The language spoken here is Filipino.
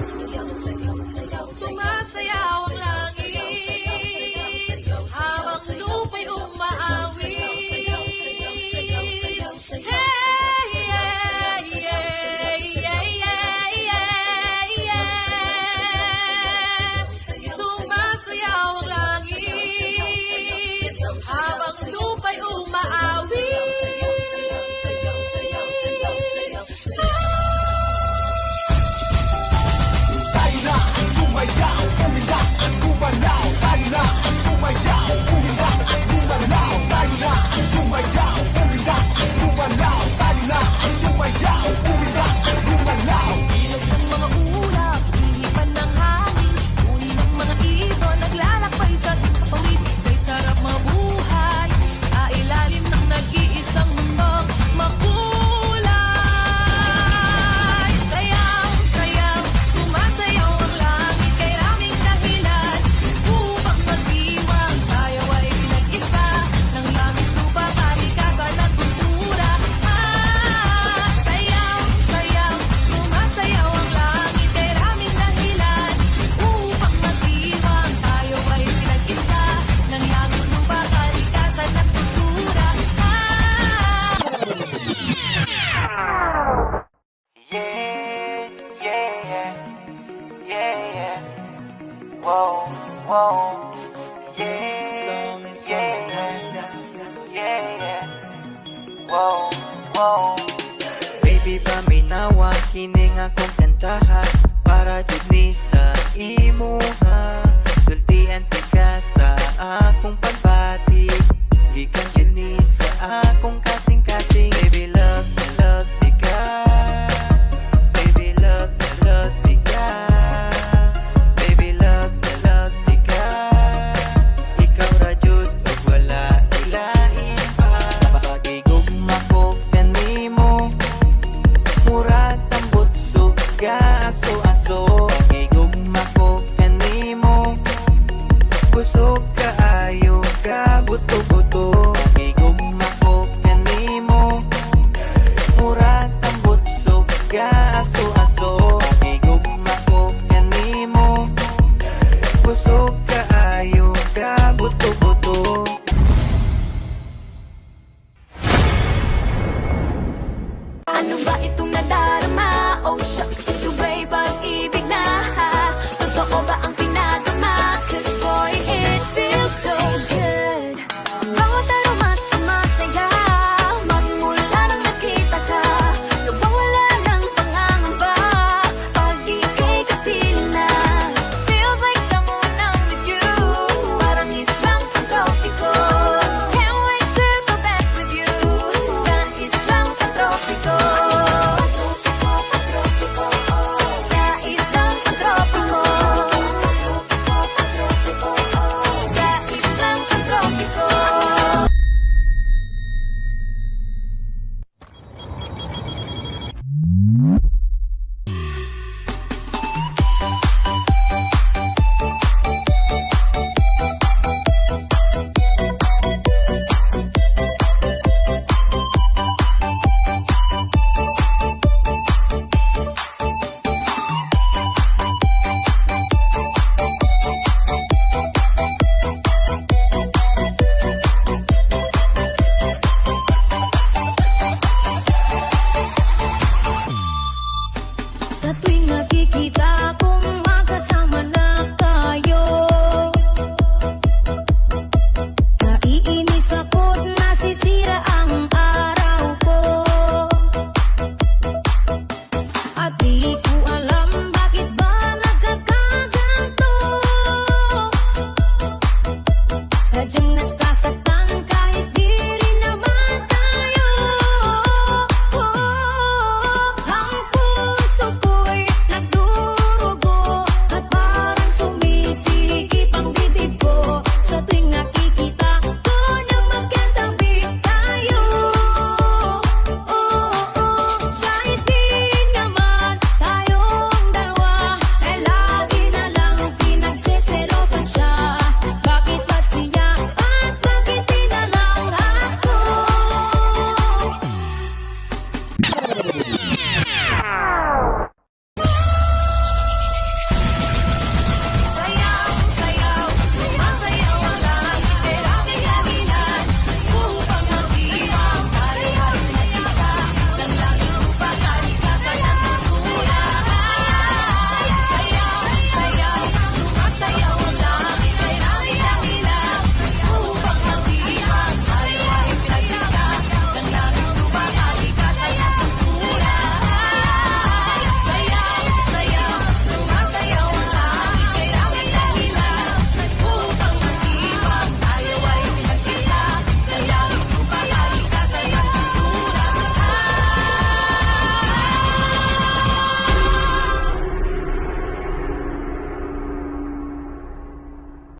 Sumasayaw ang langit habang lupa'y umaawit. Sumasayaw ang langit habang lupa'y umaawit. Tayo na ang sumayaw, kumita at gumalaw. Tayo na ang sumayaw, kumita at gumalaw. Tayo na ang sumayaw, kumita at gumalaw. Tayo na ang sumayaw, kumita at gumalaw. Ilog ng mga ulap, hinipan ng hangin, uni ng mga ibon, naglalakbay sa ating kapawid. Kay sarap mabuhay, sa ilalim ng nag-iisang mundong makulay. Sayaw, sayaw, sumasayaw ang langit, kay raming dahilan upang magdiwang. Tayo ay pinag-isa ng langit, lupa, kalikasan at kultura. Sayaw, sayaw, sumasayaw ang langit, kay raming dahilan upang magdiwang. Tayo ay pinag-isa ng langit, lupa, kalikasan at kultura. Yeah, yeah, yeah, yeah. Whoa, whoa. Yeah, yeah, yeah. Whoa, whoa. Baby, paminawa, kining akong kantaha para dili sa imuha. Sultian tika sa akong pagbati, gikan kini sa akong kasing-kasing. Baby, love tika. Baby, love tika. Baby, love tika. Ikaw ra jud ug wala ilain pa. Pagigugma ko kanimo, murag tambot suga aso-aso. Pagigugma ko kanimo, kusog kaayo ka buto-buto. Pagigugma ko kanimo, murag tambot suga aso-aso. Pagigugma ko kanimo, kusog kaayo ka buto-buto. Ano ba itong nadarama? Oh shucks, ito ba'y pag-ibig na? Totoo ba ang pinagama? 'Cause boy, it feels so good. Bawat aroma sumasaya, magmula nang nakita ka. Lubang wala ng pangangamba, pag ika'y kapiling na. Feels like someone I'm with you, parang islang pantropiko. Can't wait to go back with you, sa islang pantropiko. Sa islang pantropiko. Sa islang pantropiko. Sa tuwing magkikita